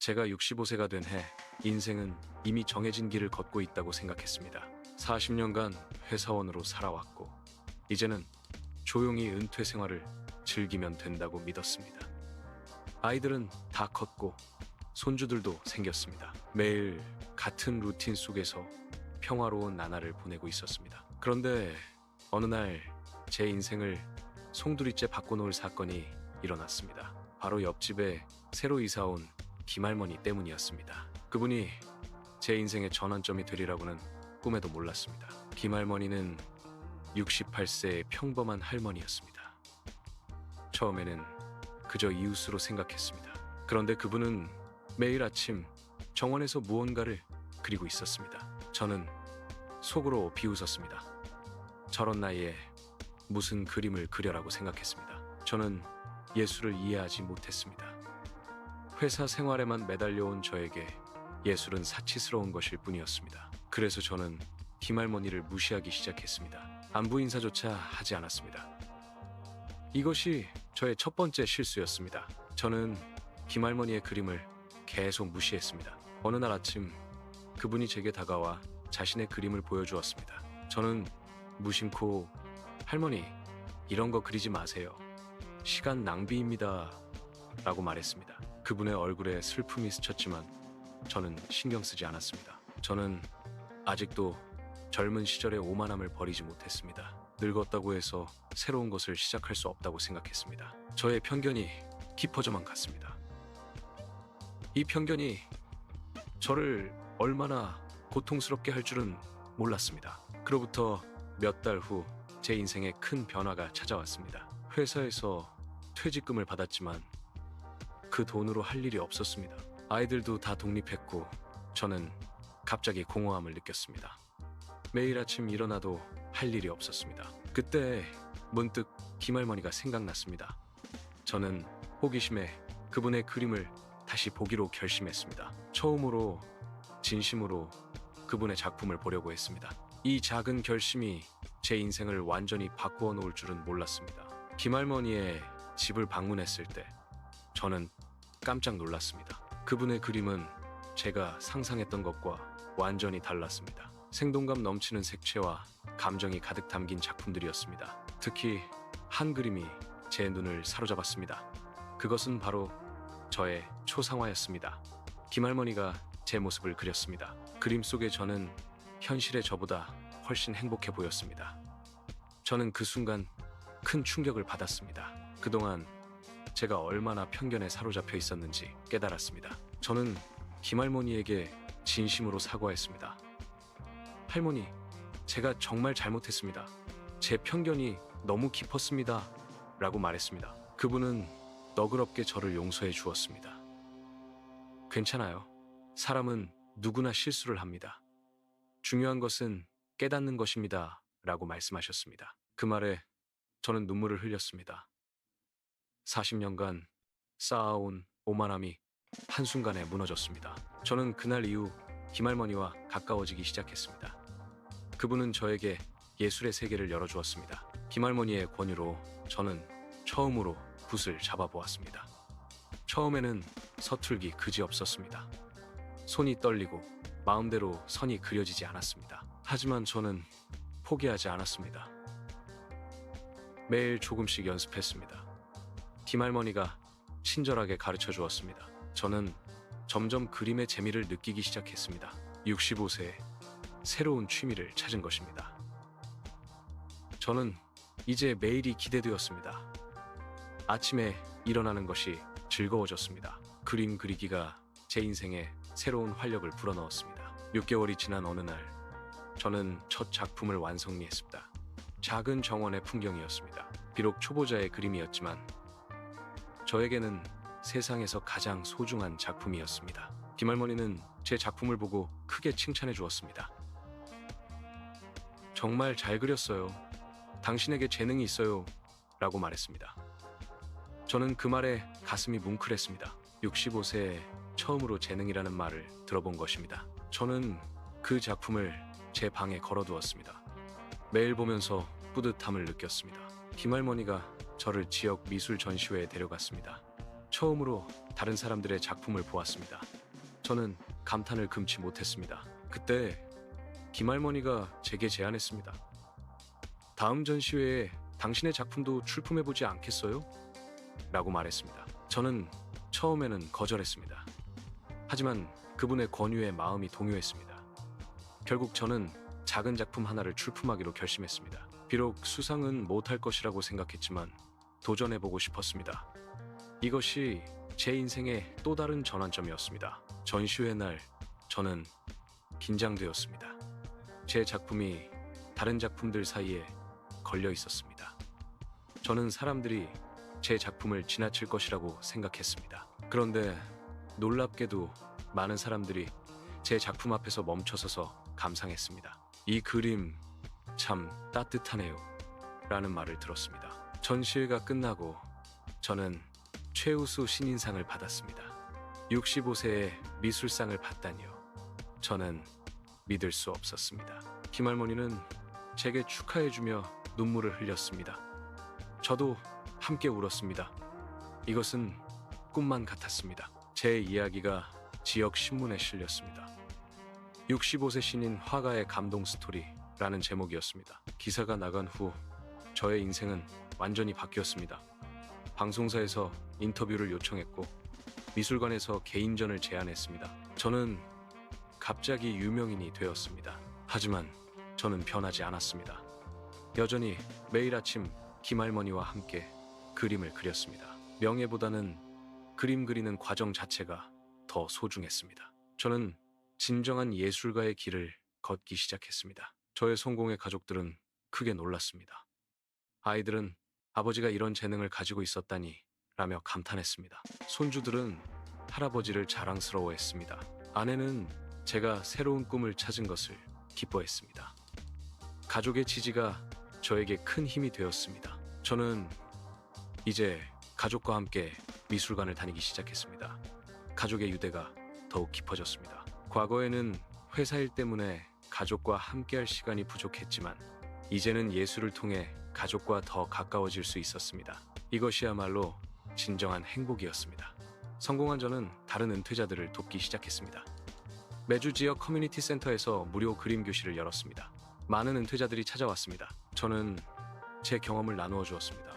제가 65세가 된 해, 인생은 이미 정해진 길을 걷고 있다고 생각했습니다. 40년간 회사원으로 살아왔고, 이제는 조용히 은퇴 생활을 즐기면 된다고 믿었습니다. 아이들은 다 컸고, 손주들도 생겼습니다. 매일 같은 루틴 속에서 평화로운 나날을 보내고 있었습니다. 그런데 어느 날 제 인생을 송두리째 바꿔놓을 사건이 일어났습니다. 바로 옆집에 새로 이사온 김할머니 때문이었습니다. 그분이 제 인생의 전환점이 되리라고는 꿈에도 몰랐습니다. 김할머니는 68세의 평범한 할머니였습니다. 처음에는 그저 이웃으로 생각했습니다. 그런데 그분은 매일 아침 정원에서 무언가를 그리고 있었습니다. 저는 속으로 비웃었습니다. 저런 나이에 무슨 그림을 그려라고 생각했습니다. 저는 예술을 이해하지 못했습니다. 회사 생활에만 매달려온 저에게 예술은 사치스러운 것일 뿐이었습니다. 그래서 저는 김할머니를 무시하기 시작했습니다. 안부 인사조차 하지 않았습니다. 이것이 저의 첫 번째 실수였습니다. 저는 김할머니의 그림을 계속 무시했습니다. 어느 날 아침 그분이 제게 다가와 자신의 그림을 보여주었습니다. 저는 무심코 할머니, 이런 거 그리지 마세요. 시간 낭비입니다. 라고 말했습니다. 그분의 얼굴에 슬픔이 스쳤지만 저는 신경 쓰지 않았습니다. 저는 아직도 젊은 시절의 오만함을 버리지 못했습니다. 늙었다고 해서 새로운 것을 시작할 수 없다고 생각했습니다. 저의 편견이 깊어져만 갔습니다. 이 편견이 저를 얼마나 고통스럽게 할 줄은 몰랐습니다. 그로부터 몇 달 후 제 인생에 큰 변화가 찾아왔습니다. 회사에서 퇴직금을 받았지만 그 돈으로 할 일이 없었습니다. 아이들도 다 독립했고 저는 갑자기 공허함을 느꼈습니다. 매일 아침 일어나도 할 일이 없었습니다. 그때 문득 김할머니가 생각났습니다. 저는 호기심에 그분의 그림을 다시 보기로 결심했습니다. 처음으로 진심으로 그분의 작품을 보려고 했습니다. 이 작은 결심이 제 인생을 완전히 바꾸어 놓을 줄은 몰랐습니다. 김할머니의 집을 방문했을 때 저는 깜짝 놀랐습니다. 그분의 그림은 제가 상상했던 것과 완전히 달랐습니다. 생동감 넘치는 색채와 감정이 가득 담긴 작품들이었습니다. 특히 한 그림이 제 눈을 사로잡았습니다. 그것은 바로 저의 초상화였습니다. 김할머니가 제 모습을 그렸습니다. 그림 속의 저는 현실의 저보다 훨씬 행복해 보였습니다. 저는 그 순간 큰 충격을 받았습니다. 그동안 제가 얼마나 편견에 사로잡혀 있었는지 깨달았습니다. 저는 김할머니에게 진심으로 사과했습니다. 할머니, 제가 정말 잘못했습니다. 제 편견이 너무 깊었습니다. 라고 말했습니다. 그분은 너그럽게 저를 용서해 주었습니다. 괜찮아요. 사람은 누구나 실수를 합니다. 중요한 것은 깨닫는 것입니다. 라고 말씀하셨습니다. 그 말에 저는 눈물을 흘렸습니다. 40년간 쌓아온 오만함이 한순간에 무너졌습니다. 저는 그날 이후 김할머니와 가까워지기 시작했습니다. 그분은 저에게 예술의 세계를 열어주었습니다. 김할머니의 권유로 저는 처음으로 붓을 잡아보았습니다. 처음에는 서툴기 그지없었습니다. 손이 떨리고 마음대로 선이 그려지지 않았습니다. 하지만 저는 포기하지 않았습니다. 매일 조금씩 연습했습니다. 김할머니가 친절하게 가르쳐 주었습니다. 저는 점점 그림의 재미를 느끼기 시작했습니다. 65세에 새로운 취미를 찾은 것입니다. 저는 이제 매일이 기대되었습니다. 아침에 일어나는 것이 즐거워졌습니다. 그림 그리기가 제 인생에 새로운 활력을 불어넣었습니다. 6개월이 지난 어느 날 저는 첫 작품을 완성했습니다. 작은 정원의 풍경이었습니다. 비록 초보자의 그림이었지만 저에게는 세상에서 가장 소중한 작품이었습니다. 김할머니는 제 작품을 보고 크게 칭찬해 주었습니다. 정말 잘 그렸어요. 당신에게 재능이 있어요. 라고 말했습니다. 저는 그 말에 가슴이 뭉클했습니다. 65세에 처음으로 재능이라는 말을 들어본 것입니다. 저는 그 작품을 제 방에 걸어두었습니다. 매일 보면서 뿌듯함을 느꼈습니다. 김할머니가 저를 지역 미술 전시회에 데려갔습니다. 처음으로 다른 사람들의 작품을 보았습니다. 저는 감탄을 금치 못했습니다. 그때 김할머니가 제게 제안했습니다. 다음 전시회에 당신의 작품도 출품해보지 않겠어요? 라고 말했습니다. 저는 처음에는 거절했습니다. 하지만 그분의 권유에 마음이 동요했습니다. 결국 저는 작은 작품 하나를 출품하기로 결심했습니다. 비록 수상은 못할 것이라고 생각했지만 도전해보고 싶었습니다. 이것이 제 인생의 또 다른 전환점이었습니다. 전시회 날 저는 긴장되었습니다. 제 작품이 다른 작품들 사이에 걸려 있었습니다. 저는 사람들이 제 작품을 지나칠 것이라고 생각했습니다. 그런데 놀랍게도 많은 사람들이 제 작품 앞에서 멈춰서서 감상했습니다. 이 그림 참 따뜻하네요 라는 말을 들었습니다. 전시회가 끝나고 저는 최우수 신인상을 받았습니다. 65세의 미술상을 받다니요. 저는 믿을 수 없었습니다. 김할머니는 제게 축하해주며 눈물을 흘렸습니다. 저도 함께 울었습니다. 이것은 꿈만 같았습니다. 제 이야기가 지역 신문에 실렸습니다. 65세 신인 화가의 감동 스토리라는 제목이었습니다. 기사가 나간 후 저의 인생은 완전히 바뀌었습니다. 방송사에서 인터뷰를 요청했고 미술관에서 개인전을 제안했습니다. 저는 갑자기 유명인이 되었습니다. 하지만 저는 변하지 않았습니다. 여전히 매일 아침 김할머니와 함께 그림을 그렸습니다. 명예보다는 그림 그리는 과정 자체가 더 소중했습니다. 저는 진정한 예술가의 길을 걷기 시작했습니다. 저의 성공에 가족들은 크게 놀랐습니다. 아이들은 아버지가 이런 재능을 가지고 있었다니 라며 감탄했습니다. 손주들은 할아버지를 자랑스러워했습니다. 아내는 제가 새로운 꿈을 찾은 것을 기뻐했습니다. 가족의 지지가 저에게 큰 힘이 되었습니다. 저는 이제 가족과 함께 미술관을 다니기 시작했습니다. 가족의 유대가 더욱 깊어졌습니다. 과거에는 회사 일 때문에 가족과 함께할 시간이 부족했지만 이제는 예술을 통해 가족과 더 가까워질 수 있었습니다. 이것이야말로 진정한 행복이었습니다. 성공한 저는 다른 은퇴자들을 돕기 시작했습니다. 매주 지역 커뮤니티 센터에서 무료 그림 교실을 열었습니다. 많은 은퇴자들이 찾아왔습니다. 저는 제 경험을 나누어 주었습니다.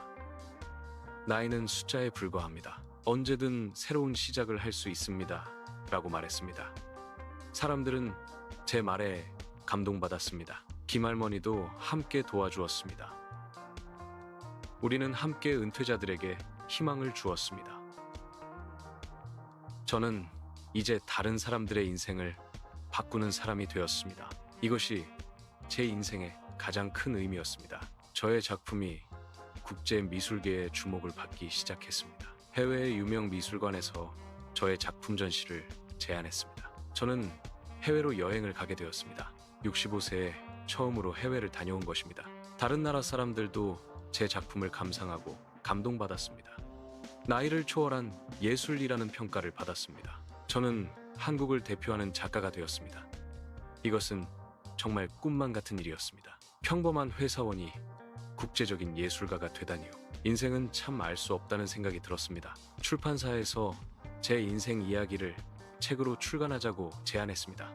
나이는 숫자에 불과합니다. 언제든 새로운 시작을 할 수 있습니다. 라고 말했습니다. 사람들은 제 말에 감동받았습니다. 김할머니도 함께 도와주었습니다. 우리는 함께 은퇴자들에게 희망을 주었습니다. 저는 이제 다른 사람들의 인생을 바꾸는 사람이 되었습니다. 이것이 제 인생의 가장 큰 의미였습니다. 저의 작품이 국제 미술계의 주목을 받기 시작했습니다. 해외의 유명 미술관에서 저의 작품 전시를 제안했습니다. 저는 해외로 여행을 가게 되었습니다. 65세에 처음으로 해외를 다녀온 것입니다. 다른 나라 사람들도 제 작품을 감상하고 감동받았습니다. 나이를 초월한 예술이라는 평가를 받았습니다. 저는 한국을 대표하는 작가가 되었습니다. 이것은 정말 꿈만 같은 일이었습니다. 평범한 회사원이 국제적인 예술가가 되다니요. 인생은 참 알 수 없다는 생각이 들었습니다. 출판사에서 제 인생 이야기를 책으로 출간하자고 제안했습니다.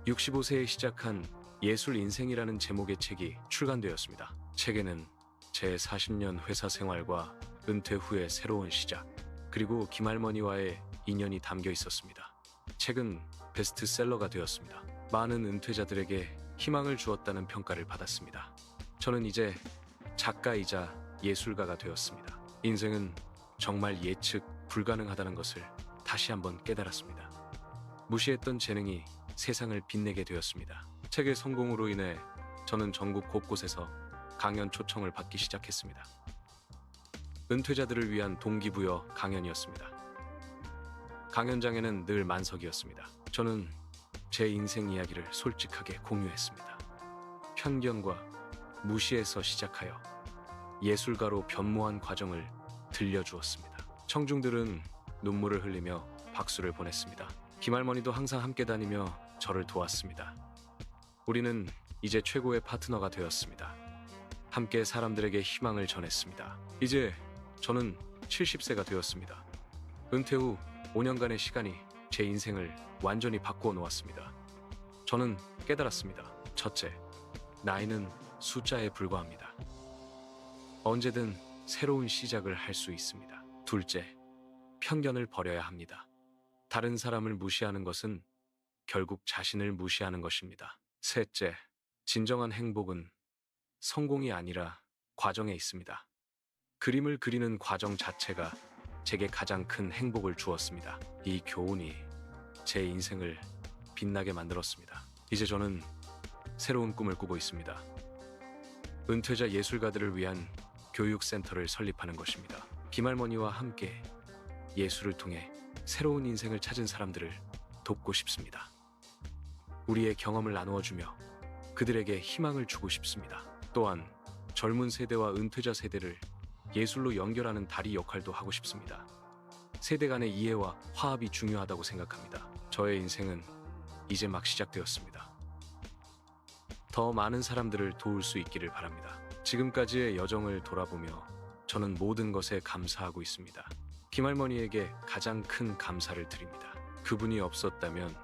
65세에 시작한 예술 인생이라는 제목의 책이 출간되었습니다. 책에는 제 40년 회사 생활과 은퇴 후의 새로운 시작, 그리고 김할머니와의 인연이 담겨 있었습니다. 책은 베스트셀러가 되었습니다. 많은 은퇴자들에게 희망을 주었다는 평가를 받았습니다. 저는 이제 작가이자 예술가가 되었습니다. 인생은 정말 예측 불가능하다는 것을 다시 한번 깨달았습니다. 무시했던 재능이 세상을 빛내게 되었습니다. 책의 성공으로 인해 저는 전국 곳곳에서 강연 초청을 받기 시작했습니다. 은퇴자들을 위한 동기부여 강연이었습니다. 강연장에는 늘 만석이었습니다. 저는 제 인생 이야기를 솔직하게 공유했습니다. 편견과 무시에서 시작하여 예술가로 변모한 과정을 들려주었습니다. 청중들은 눈물을 흘리며 박수를 보냈습니다. 김할머니도 항상 함께 다니며 저를 도왔습니다. 우리는 이제 최고의 파트너가 되었습니다. 함께 사람들에게 희망을 전했습니다. 이제 저는 70세가 되었습니다. 은퇴 후 5년간의 시간이 제 인생을 완전히 바꾸어 놓았습니다. 저는 깨달았습니다. 첫째, 나이는 숫자에 불과합니다. 언제든 새로운 시작을 할 수 있습니다. 둘째, 편견을 버려야 합니다. 다른 사람을 무시하는 것은 결국 자신을 무시하는 것입니다. 셋째, 진정한 행복은 성공이 아니라 과정에 있습니다. 그림을 그리는 과정 자체가 제게 가장 큰 행복을 주었습니다. 이 교훈이 제 인생을 빛나게 만들었습니다. 이제 저는 새로운 꿈을 꾸고 있습니다. 은퇴자 예술가들을 위한 교육센터를 설립하는 것입니다. 김할머니와 함께 예술을 통해 새로운 인생을 찾은 사람들을 돕고 싶습니다. 우리의 경험을 나누어주며 그들에게 희망을 주고 싶습니다. 또한 젊은 세대와 은퇴자 세대를 예술로 연결하는 다리 역할도 하고 싶습니다. 세대 간의 이해와 화합이 중요하다고 생각합니다. 저의 인생은 이제 막 시작되었습니다. 더 많은 사람들을 도울 수 있기를 바랍니다. 지금까지의 여정을 돌아보며 저는 모든 것에 감사하고 있습니다. 김할머니에게 가장 큰 감사를 드립니다. 그분이 없었다면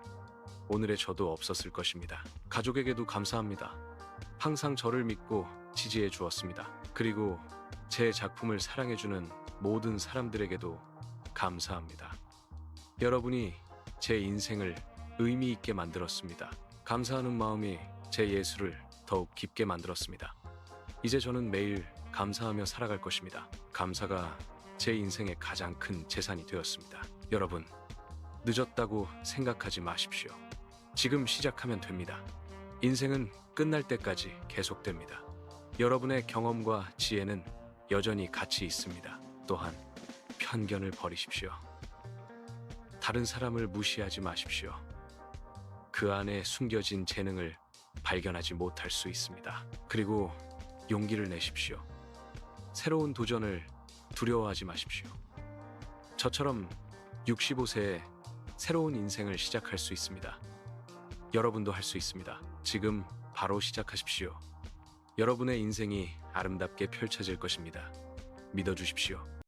오늘의 저도 없었을 것입니다. 가족에게도 감사합니다. 항상 저를 믿고 지지해 주었습니다. 그리고 제 작품을 사랑해주는 모든 사람들에게도 감사합니다. 여러분이 제 인생을 의미 있게 만들었습니다. 감사하는 마음이 제 예술을 더욱 깊게 만들었습니다. 이제 저는 매일 감사하며 살아갈 것입니다. 감사가 제 인생의 가장 큰 재산이 되었습니다. 여러분, 늦었다고 생각하지 마십시오. 지금 시작하면 됩니다. 인생은 끝날 때까지 계속됩니다. 여러분의 경험과 지혜는 여전히 가치 있습니다. 또한 편견을 버리십시오. 다른 사람을 무시하지 마십시오. 그 안에 숨겨진 재능을 발견하지 못할 수 있습니다. 그리고 용기를 내십시오. 새로운 도전을 두려워하지 마십시오. 저처럼 65세에 새로운 인생을 시작할 수 있습니다. 여러분도 할 수 있습니다. 지금 바로 시작하십시오. 여러분의 인생이 아름답게 펼쳐질 것입니다. 믿어주십시오.